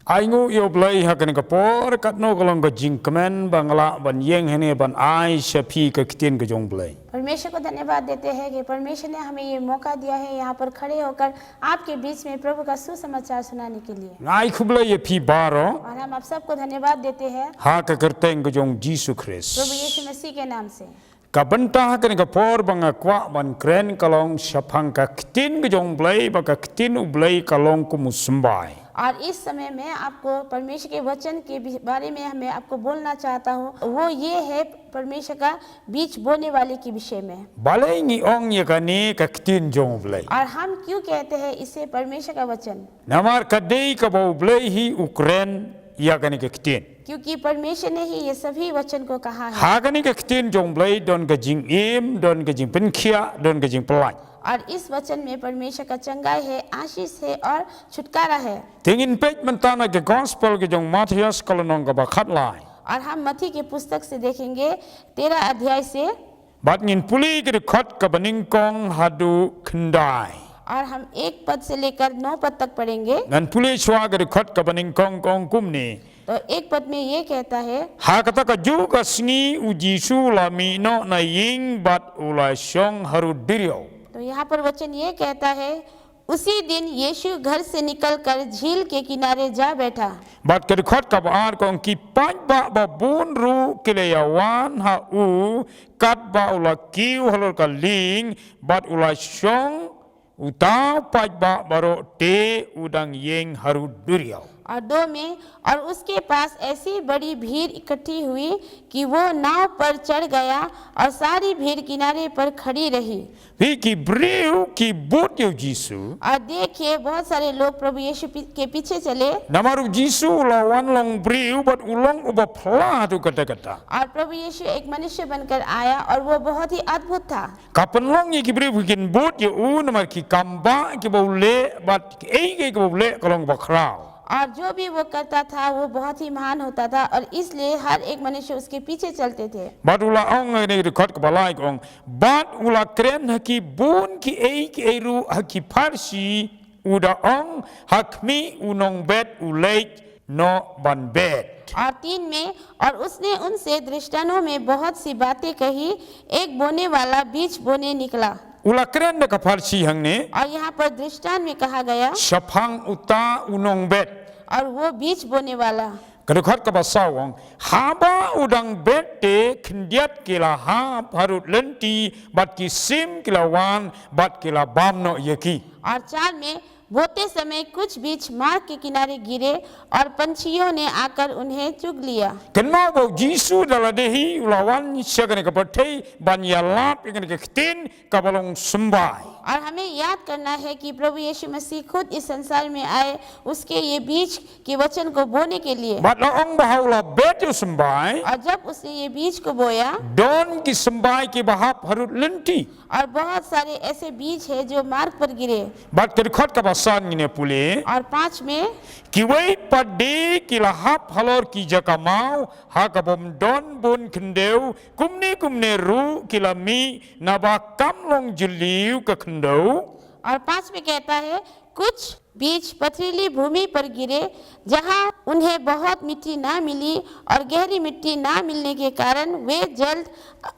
Aingu yo blai hakan ka por kat no kolong ka jingkmen bangla ban yeng hene ban ai shapi ka kitin ka jong blai. परमेश्वर को धन्यवाद देते हैं कि परमेश्वर ने हमें ये मौका दिया है यहाँ पर खड़े होकर आपके बीच में प्रभु का सुसमाचार सुनाने के लिए। Ngai khubla ye phi baro और हम आप सबको धन्यवाद देते हैं ha ka kerteng ka jong Jesus Christ. प्रभु यीशु मसीह के नाम से। Ka banta hakan ka por banga kwa ban kren kalong shapang ka kitin ka jong blai ba ka kitin u blai kalong ku musumbai. और इस समय में आपको परमेश्वर के वचन के बारे में मैं आपको बोलना चाहता हूँ, वो ये है परमेश्वर का बीज बोने वाले के विषय में। Balai ngi ong ye ka ni ka kitin jong blai. और हम क्यों कहते हैं इसे परमेश्वर का वचन? Namar ka dei ka bau blai hi Ukraine ya ka ni ka kitin. क्योंकि परमेश्वर ने ही ये सभी वचन को कहा है। Ha ka ni ka kitin jong blai don ka jing im don ka jing penkhia don ka jing pelai. और इस वचन में परमेश्वर का चंगाई है, आशीष है और छुटकारा है। Tingin page mentana ke gospel ke jong Matius kalonong ka bakhat lai. और हम मत्ती के पुस्तक से देखेंगे 13 अध्याय से, Bat ngin puli ke khot ka baningkong hadu kendai. और हम 1 पद से लेकर 9 पद तक पढ़ेंगे। Ngan puli chwa ke khot ka baningkong kong kumni. तो 1 पद में ये कहता है, Ha kata ka ju ka sngi u Jisu la mi no na ying bat ulai shong haru dirio. तो यहाँ पर वचन ये कहता है, उसी दिन यीशु घर से निकलकर झील के किनारे जा बैठा। Bat ke khot ka baar kong ki panj ba bun ru ke le yawan ha u kat ba ula kiu halor ka ling bat ulai shong utau panj ba baro te udang ying haru dirio. और 2 में, और उसके पास ऐसी बड़ी भीड़ इकट्ठी हुई कि वो नाव पर चढ़ गया और सारी भीड़ किनारे पर खड़ी रही। Pi ki briu ki but yo Jisu. और देखिए बहुत सारे लोग प्रभु यीशु के पीछे चले, Namaru Jisu lawan long briu bat ulong uba pla tu kata-kata. और प्रभु यीशु एक मनुष्य बनकर आया और वो बहुत ही अद्भुत था। Kapan long ye ki briu bikin but yo u namar ki kamba ki baule bat ei ke baule kalong bakrau. और जो भी वो करता था वो बहुत ही महान होता था और इसलिए हर एक मनुष्य उसके पीछे चलते थे। Bat ula ong ne de khot ka balai kong bat ula kren haki bun ki ei ki eru haki parsi uda ong hakmi unong bet uleit no ban bet. और 3 में, और उसने उनसे दृष्टांतों में बहुत सी बातें कही। एक बोने वाला बीज बोने निकला, Ula kren de ka parsi hang ne और यहाँ पर दृष्टांत में कहा गया, shapang uta unong bet. और वो बीज बोने वाला। Kadukhat ka basawang haba udang bete kendiat kila ha parut lenti bat ki sim kila wan bat kila bamno yeki. और 4 में, बोते समय कुछ बीज मार्ग के किनारे गिरे और पंछियों ने आकर उन्हें चुग लिया। Kenma bo Jisu daladehi ulawan syagane ka patei ban yalap ingane ka kitin ka balong sembai. और हमें याद करना है कि प्रभु यीशु मसीह खुद इस संसार में आए उसके ये बीज के वचन को बोने के लिए। Bat laong bahaula betu sembai और जब उसने ये बीज को बोया, don ki sembai ki bahap harut lenti. और बहुत सारे ऐसे बीज है जो मार्ग पर गिरे। Bat kadukhat ka basan ngine pule और 5 में, Kiway pade kilahap halor ki jakamau hakabom don bun kendeu kumne ru kilami nabakam long juliu ka kendeu. और 5 में कहता है, कुछ बीज पथरीली भूमि पर गिरे जहाँ उन्हें बहुत मिट्टी ना मिली और गहरी मिट्टी ना मिलने के कारण वे जल्द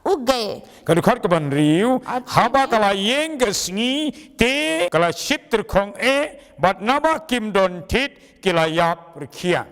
उग गए। Kadukhat ka ban riu At haba sige. kala yeng ka sngi te kala shitr khong bat naba kim don tit kila yap rikhiang.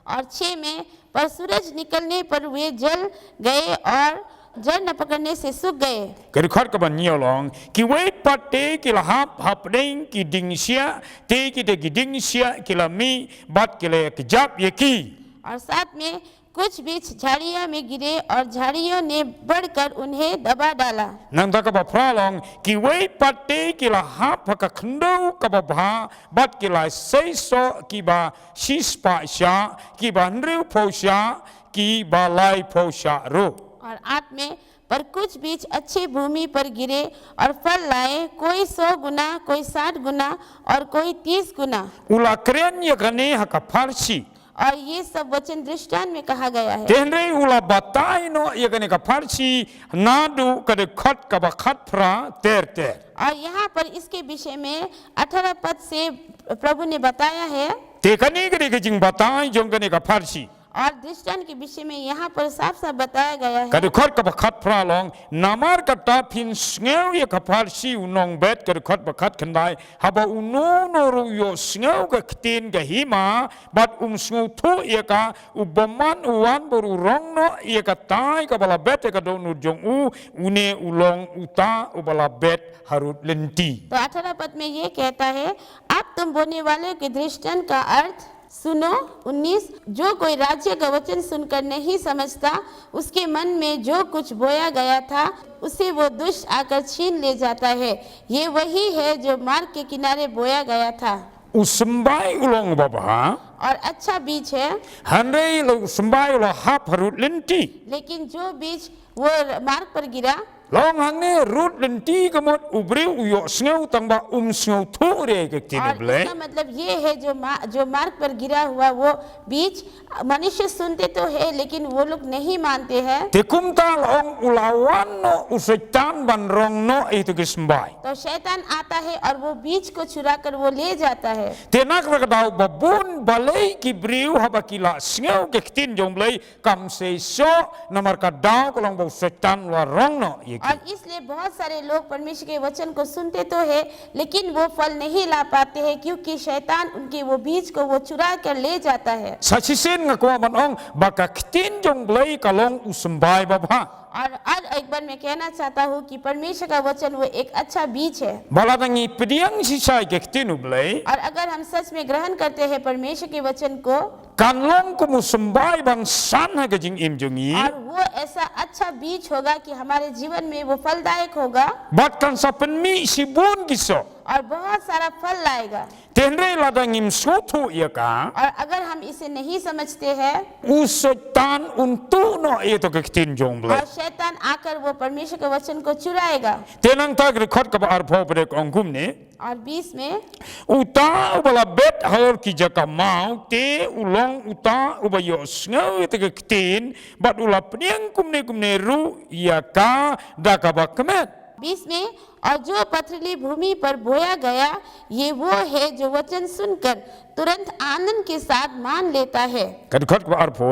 और 6 में, पर सूरज निकलने पर वे जल गए और जल न पकड़ने से सूख गए। Kadukhat ka ban nyolong kiway pate kilahap hapdeng ki dingsia te ki de dingsia kilami bat kila kejap yeki. और 7 में, कुछ बीज झाड़ियों में गिरे और झाड़ियों ने बढ़कर उन्हें दबा डाला। Nang ta ka ba pralong kiway pate kilahap ka kendo ka ba bha bat kila seiso ki ba shispa sha ki ba nriu po sha ki ba lai po sha ru. और 8 में, पर कुछ बीज अच्छी भूमि पर गिरे और फल लाए, कोई 100 गुना, कोई 60 गुना और कोई 30 गुना। Ula kren ya kane ha ka parsi. और ये सब वचन दृष्टांत में कहा गया है। Tenre ula batai no ya kane ka parsi nadu ka de khat ka ba khat pra ter. और यहाँ पर इसके विषय में 18 पद से प्रभु ने बताया है, Tekani ke jing batai jong kene ka Farsi. और दृष्टांत के विषय में यहाँ पर साफ साफ बताया गया है Kadukot ka bakat pralong namar kata pin sngew ye ka Farsi unong bet kadukot bakat kendai haba unono ru yo sngew ka ktin ka hima bat sngew tu ye ka ubaman uwan boru rongno ye ka tai ka bala bet ka donu jong une ulong uta ubala bet harut lenti. तो 18 पद में ये कहता है अब तुम बोने वाले के दृष्टांत का अर्थ सुनो। 19 जो कोई राज्य का वचन सुनकर नहीं समझता उसके मन में जो कुछ बोया गया था उसे वो दुष्ट आकर छीन ले जाता है। ये वही है जो मार्ग के किनारे बोया गया था Usembai ulong baba और अच्छा बीज है, handai lo usembai lo hap harut lenti. लेकिन जो बीज वो मार्ग पर गिरा Long hang ni rut lenti kemot ubri uyo sngew tangba sngew tu re ke tin और ble. इसका मतलब ये है जो मार्ग पर गिरा हुआ वो बीज मनुष्य सुनते तो है लेकिन वो लोग नहीं मानते हैं। Tikum ta long ulawan no usaitan ban rong no itu kesembai. तो शैतान आता है और वो बीज को चुरा कर वो ले जाता है। Tenak rakadau babun balai ki briu habakila sngew ke tin jong ble kam se so namar kadau kolong bau usaitan la rong no. और इसलिए बहुत सारे लोग परमेश्वर के वचन को सुनते तो है लेकिन वो फल नहीं ला पाते हैं क्योंकि शैतान उनके वो बीज को वो चुरा कर ले जाता है। Sachisin ngakwa man ong baka kitin jong ble kalong usembai baba. और आज एक बार मैं कहना चाहता हूँ कि परमेश्वर का वचन वो एक अच्छा बीज है Baladangi pediang sisai ke kitin ble. और अगर हम सच में ग्रहण करते हैं परमेश्वर के वचन को Kanlong kumusembai bang san ha ke jing im jongi. और वो ऐसा अच्छा बीज होगा कि हमारे जीवन में वो फलदायक होगा Bat kan sapen mi sibun kiso. और बहुत सारा फल लाएगा। Tenre ladang im sotu ya ka. और अगर हम इसे नहीं समझते हैं Usaitan untuk no itu ke kitin jong ble. और शैतान आकर वो परमेश्वर के वचन को चुराएगा। Tenang tak rekod ka arpo brek ongkum ni. और 20 में Uta ubala bet halor ki jaka mau te ulong uta ubayo sngew itu ke kitin bat ula peniang kumne ru ya ka da ka bakmet. 20 में और जो पथरीली भूमि पर बोया गया ये वो है जो वचन सुनकर तुरंत आनंद के साथ मान लेता है। Kadukot ka arpo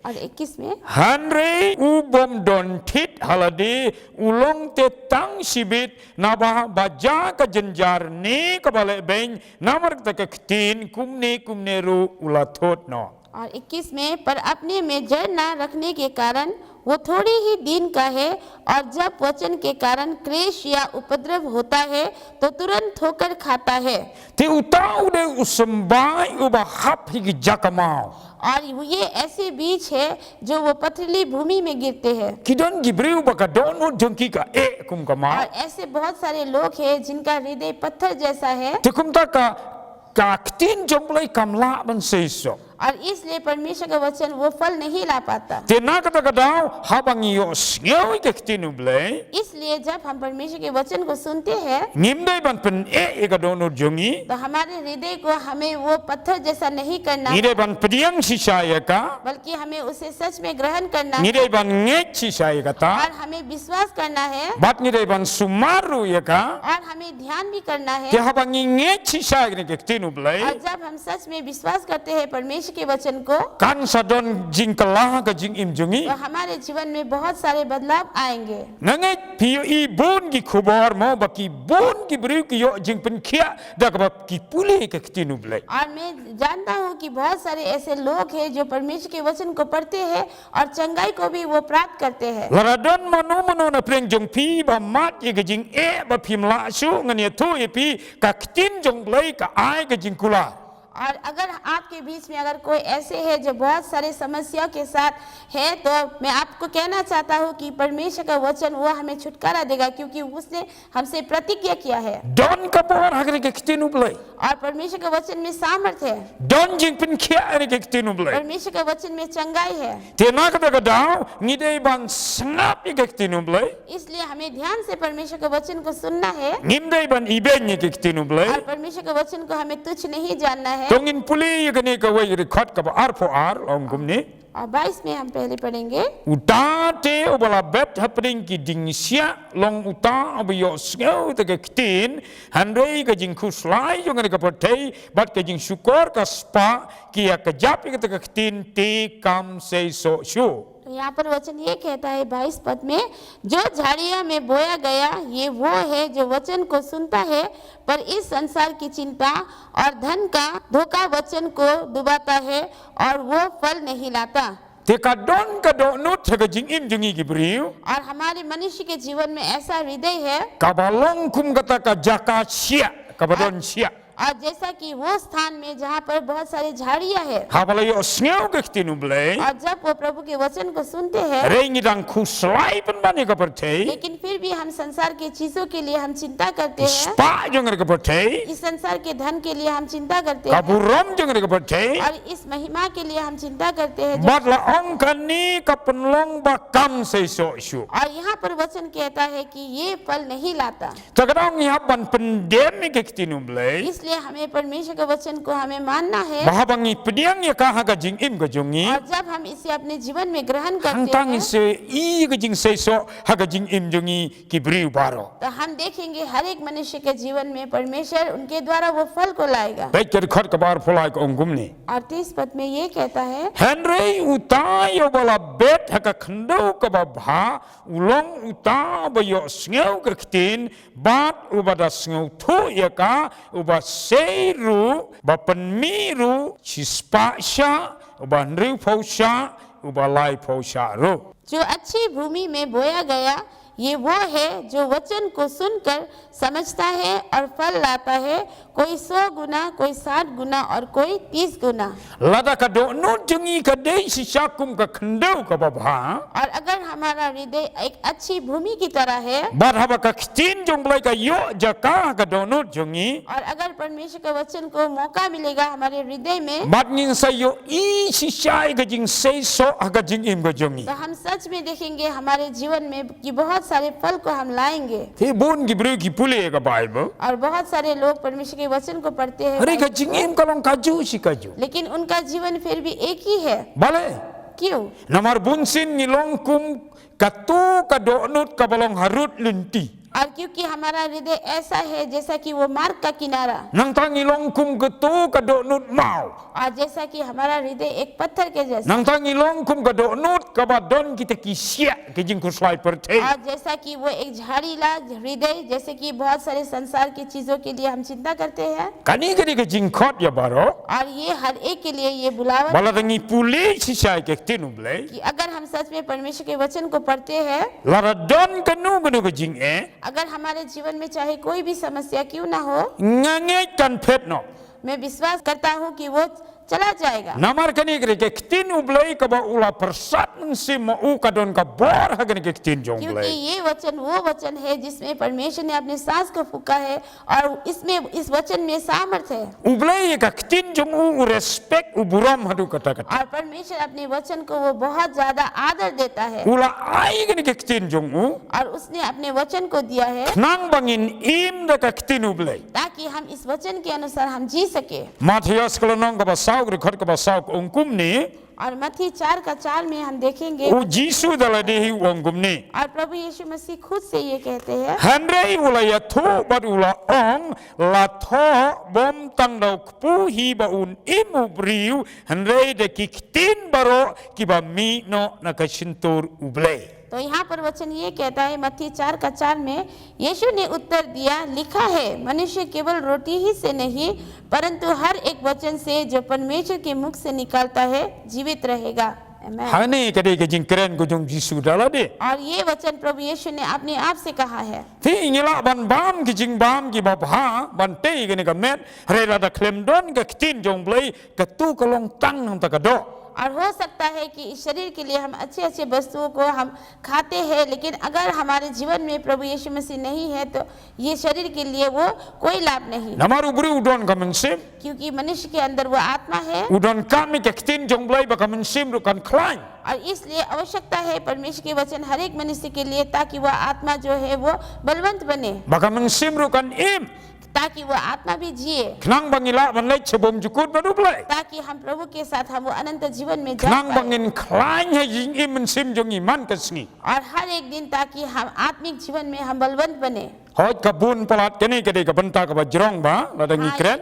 और 21 में Hanre ubom don tit halade ulong te tang sibit nabah baja ka jenjar ne ka bale ben namar ta ka ktin kumne ru ulathot no. और 21 में पर अपने में जड़ न रखने के कारण वो थोड़ी ही दिन का है और जब वचन के कारण क्लेश या उपद्रव होता है तो तुरंत ठोकर खाता है। Te utau de usembai uba hap higi jakamau. और ये ऐसे बीज है जो वो पथरीली भूमि में गिरते हैं। Kidon gibriu baka dono jongki ka kum ka ma. और ऐसे बहुत सारे लोग हैं जिनका हृदय पत्थर जैसा है Te kum ta ka ktin jomblai kamla ban seiso. और इसलिए परमेश्वर का वचन वो फल नहीं ला पाता। Te na kata kadau habangi yo sngew ke ktin ublai. इसलिए जब हम परमेश्वर के वचन को सुनते हैं Ngimdai ban pen ka dono jongi. तो हमारे हृदय को हमें वो पत्थर जैसा नहीं करना Ngide ban pediang sisaya ka. बल्कि हमें उसे सच में ग्रहण करना है Ngide ban ngek sisaya kata. और हमें विश्वास करना है Bat ngide ban sumaru ya ka. और हमें ध्यान भी करना Te है। habangi ngek sisaya ke ktin ublai. और जब हम सच में विश्वास करते हैं परमेश्वर के वचन को Kan sadon jing kelah ke jing im jongi. तो हमारे जीवन में बहुत सारे बदलाव आएंगे। Nangai piyo i bon ki khubor mo baki bon ki briu ki yo jing pen khia da ka ki puli ke ktin ublai. और मैं जानता हूँ कि बहुत सारे ऐसे लोग हैं जो परमेश्वर के वचन को पढ़ते हैं और चंगाई को भी वो प्राप्त करते हैं। Laradon mano na preng jong pi ba mat ye ke jing ba phim la su ngani thu ye pi ka ktin jong blai ka ai ke jing kula. और अगर आपके बीच में अगर कोई ऐसे है जो बहुत सारे समस्याओं के साथ है तो मैं आपको कहना चाहता हूँ कि परमेश्वर का वचन वो हमें छुटकारा देगा क्योंकि उसने हमसे प्रतिज्ञा किया है। Don ka por hagre ke ktin ublai. और परमेश्वर का वचन में सामर्थ है, Don jing pen khia ke ktin ublai. परमेश्वर का वचन में चंगाई है। Te na ka da dau ngide ban sngap ke ktin ublai. इसलिए हमें ध्यान से परमेश्वर का वचन को सुनना है Ngimdai ban iben ke ktin ublai. और परमेश्वर का वचन को हमें तुच्छ नहीं जानना है। Tongin puli ye ke ne ka wai record ka ba ar po ar ong kum ni. और 22 में हम पहले पढ़ेंगे, Uta te ubala bet hapring ki ding sia long uta abiyo sngeu te ktin handrei ka jing khuslai jong ka patei bat ka jing syukur ka spa ki ya ka jap ki te ktin te kam sei so shu. तो यहाँ पर वचन ये कहता है 22 पद में, जो झाड़ियों में बोया गया ये वो है जो वचन को सुनता है पर इस संसार की चिंता और धन का धोखा वचन को डुबाता है और वो फल नहीं लाता। Te ka don ka do nut ka jing im jungi ki briu और हमारे मनुष्य के जीवन में ऐसा हृदय है, ka balong kum kata ka jaka sia ka badon sia. और जैसा कि वो स्थान में जहाँ पर बहुत सारी झाड़ियाँ है, Ha bala yo sngeu ka ktin ublei और जब वो प्रभु के वचन को सुनते हैं rei dang khuslai pen bani ka patei लेकिन फिर भी हम संसार के चीजों के लिए हम चिंता करते हैं, spa jong ka patei इस संसार के धन के लिए हम चिंता करते ka हैं burom jong ka patei और इस महिमा के लिए हम चिंता करते हैं bat la ong kan ni ka penlong ba kam sei so shu. और यहाँ पर वचन कहता है कि ये फल नहीं लाता। Takadang ni haban pendem ni ka ktin ublei इसलिए हमें परमेश्वर के वचन को हमें मानना है, bahabangi pediang ya ka ha ka jing im ka jungi और जब हम इसे अपने जीवन में ग्रहण करते hangtang हैं se I ka jing sei so ha ka jing im jungi ki briu baro. तो हम देखेंगे हर एक मनुष्य के जीवन में परमेश्वर उनके द्वारा वो फल को लाएगा। Baik ker khot ka bar pholai ka ongum ni. और 30 पद में ये कहता है, Henry uta yo bala bet ha ka khndo ka ba bha ulong uta ba yo sngeu ka ktin bat ubada sngeu thu ya ka uba seiru ba penmiru chispa sha uba nriu phau sha uba lai phau sha ru. जो अच्छी भूमि में बोया गया ये वो है जो वचन को सुनकर समझता है और फल लाता है, कोई 100 गुना, कोई 60 गुना और कोई 30 गुना। Lada ka do no jungi ka dei si sakum ka khndo ka ba bha और अगर हमारा हृदय एक अच्छी भूमि की तरह है bat ha ba ka ktin jong blai ka yo jaka ka do no jungi और अगर परमेश्वर के वचन को मौका मिलेगा हमारे हृदय में, bat nin sa yo I si sai ka jing sei so ha ka jing im ka jungi. तो हम सच में देखेंगे हमारे जीवन में कि बहुत सारे फल को हम लाएंगे। Te bun ki bru ki pule ka Bible. और बहुत सारे लोग परमेश्वर के वचन को पढ़ते हैं Hari ka jing im ka long ka ju si ka ju. लेकिन उनका जीवन फिर भी एक ही है। Bale. क्यों? Namar bunsin ni long kum ka tu ka do nut ka balong harut lunti. और क्योंकि हमारा हृदय ऐसा है जैसा कि वो मार्ग का किनारा, Nang tangi long kum ka tu ka do nut mau. और जैसा कि हमारा हृदय एक पत्थर के जैसा, Nang tangi long kum ka do nut ka ba don kita ki sia ke jing kuslai pertei. और जैसा कि वो एक झाड़ीला हृदय, जैसे कि बहुत सारे संसार की चीजों के लिए हम चिंता करते हैं Kani kani ka jing khot ya baro. और ये हर एक के लिए ये बुलावट Bala tangi pule si sai ke tinu blai. कि अगर हम सच में परमेश्वर के वचन को पढ़ते हैं, Lara don ka nu ka jing अगर हमारे जीवन में चाहे कोई भी समस्या क्यों ना हो, ngangai kan pet no. मैं विश्वास करता हूँ कि वो चला जाएगा। Namar kani kri ke ktin ublai ka ba ula persat nsi ma u ka don ka bor ha kani ke ktin jong क्योंकि blai. ये वचन वो वचन है जिसमें परमेश्वर ने अपने सांस को फूका है और इसमें इस वचन में सामर्थ है Ublai ka ktin jong u respect u buram hadu kata kata. और परमेश्वर अपने वचन को वो बहुत ज्यादा आदर देता है Ula ai kani ke ktin jong u और उसने अपने वचन को दिया है nang bangin im da ka ktin ublai. ताकि हम इस वचन के अनुसार हम जी सके। Matthias kalau nong ka ba sauk ri khot ka ba sauk ongkum ni और मत्ती 4:4 में हम देखेंगे u Jisu dala dehi ongkum ni. और प्रभु यीशु मसीह खुद से ये कहते हैं, Handrei ula ya thu bat ula ong la tho bom tang dau pu hi ba un imu briu handrei de kiktin baro ki ba mi no na ka sintur ublei. तो यहाँ पर वचन ये कहता है मत्ती 4:4 में, यीशु ने उत्तर दिया, लिखा है मनुष्य केवल रोटी ही से नहीं परंतु हर एक वचन से जो परमेश्वर के मुख से निकलता है जीवित रहेगा। आमीन। Hani kadai ke jing keren ko jong Jisu dala de. और ये वचन प्रभु यीशु ने अपने आप से कहा है। Ti ngila ban bam ki jing bam ki ba bha ban te ke ne ka met re la da klem don ka ktin jong blei ka tu ka long tang nam ta ka do. और हो सकता है कि इस शरीर के लिए हम अच्छे अच्छे वस्तुओं को हम खाते हैं, लेकिन अगर हमारे जीवन में प्रभु यीशु मसीह नहीं है तो ये शरीर के लिए वो कोई लाभ नहीं, Namar ubri udon ka mensim क्योंकि मनुष्य के अंदर वो आत्मा है udon kami ke ktin jong blei ba ka mensim ru kan klain. और इसलिए आवश्यकता है परमेश्वर के वचन हर एक मनुष्य के लिए ताकि वह आत्मा जो है वो बलवंत बने, Ba ka mensim ru kan im. ताकि वो आत्मा भी जिए, Knang bangila ban lech sebom jukut baru play. ताकि हम प्रभु के साथ हम वो अनंत जीवन में जा Knang पाए। bangin klain hai jing iman sim jong iman kasni. और हर एक दिन ताकि हम आत्मिक जीवन में हम बलवंत बने। Hoi kabun palat kene kede ka benta ka bajrong ba ladang हाँ, ikren.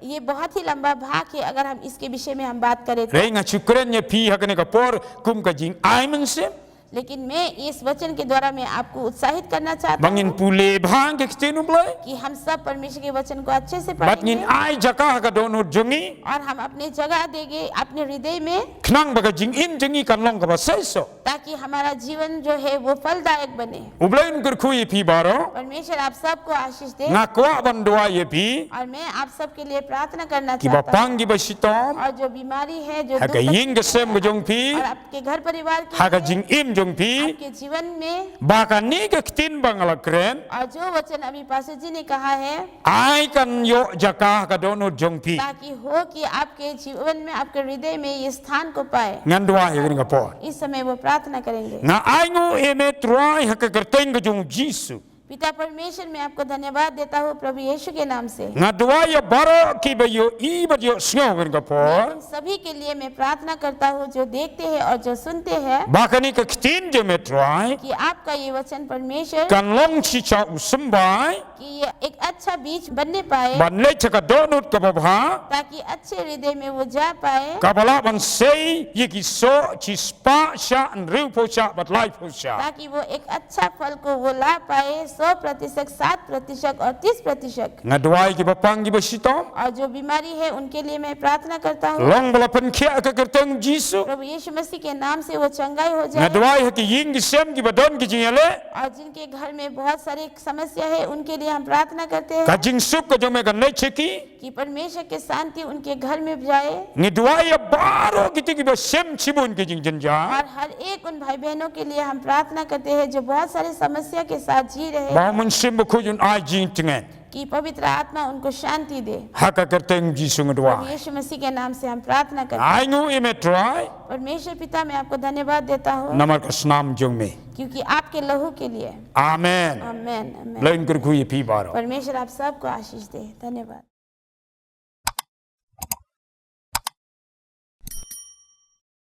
ये बहुत ही लंबा भाग है अगर हम इसके विषय में हम बात करें तो। Renga chukren ye pi hakane ka por kum ka jing aiman sim. लेकिन मैं इस वचन के द्वारा मैं आपको उत्साहित करना चाहता Bangin हूँ pule bhang ke ktenu play. कि हम सब परमेश्वर के वचन को अच्छे से Batngin पढ़ेंगे ai jaka ka donut jongi. और हम अपने जगह देंगे अपने हृदय में, Knang baga jing im jongi kan long ka ba saiso. ताकि हमारा जीवन जो है वो फलदायक बने। Ublain kur kui pi baro. परमेश्वर आप सबको आशीष दे Ngakwa bandua ye pi. और मैं आप सबके लिए प्रार्थना करना Ki चाहता हूँ। bapang ki basitom. और जो बीमारी है, जो Haga दुख ying kesem jong pi. और आपके घर परिवार के Haga लिए, jing im jong pi. आपके जीवन में, Bahkan ni ke ktin bangala kren. और जो वचन अभी पास्टर जी ने कहा है Ai kan yo jaka ka donut jong pi. ताकि हो कि आपके जीवन में, आपके हृदय में ये स्थान को पाए। Ngandua ye ni ka por. इस समय वो प्रार्थना करेंगे। Na ai ngu eme truai haka kerteng ke jong Jisu. पिता परमेश्वर, मैं आपको धन्यवाद देता हूँ प्रभु यीशु के नाम से। Na dua ya baro ki ba yo I ba yo sngo ni ka मैं por. उन सभी के लिए मैं प्रार्थना करता हूँ जो देखते हैं और जो सुनते हैं Bahkan ni ke ktin je me truai. कि आपका ये वचन परमेश्वर Kan long chi cha usumbai. कि ये एक अच्छा बीज बनने पाए, Ban le cha ka donut ka babha. ताकि अच्छे हृदय में वो जा पाए, Kabala ban sei ye ki so chi spa sha an riu po sha bat lai po sha. ताकि वो एक अच्छा फल को वो ला पाए, 100%, 7% और 30%। Na dua ki bapang ki basitom. और जो बीमारी है उनके लिए मैं प्रार्थना करता हूँ Long bala pen kia ka kerteng Jisu. प्रभु यीशु मसीह के नाम से वो चंगाई हो Na जाए। dua ki ying ki sem ki badon ki jingale. और जिनके घर में बहुत सारी समस्या है उनके लिए हम प्रार्थना करते हैं Ka jing sup ka jong me kan le cheki. कि परमेश्वर के शांति उनके घर में जाए। Ni dua ya baro ki ba sem chibun ki jing jenja. और हर एक उन भाई बहनों के लिए हम प्रार्थना करते हैं जो बहुत सारी समस्या के साथ जी रहे हैं Ba mun sim ba khujun ai jing tengen. कि पवित्र आत्मा उनको शांति दे। Haka kerteng Jisu प्रभु ngdua. यीशु मसीह के नाम से हम प्रार्थना करते हैं। Ai ngu eme try. परमेश्वर पिता, मैं आपको धन्यवाद देता हूँ Namar ka snam jong me. क्योंकि आपके लहू के लिए। Amen. आमेन, आमेन। Lain kur kui pi baro. परमेश्वर आप सबको आशीष दे। धन्यवाद।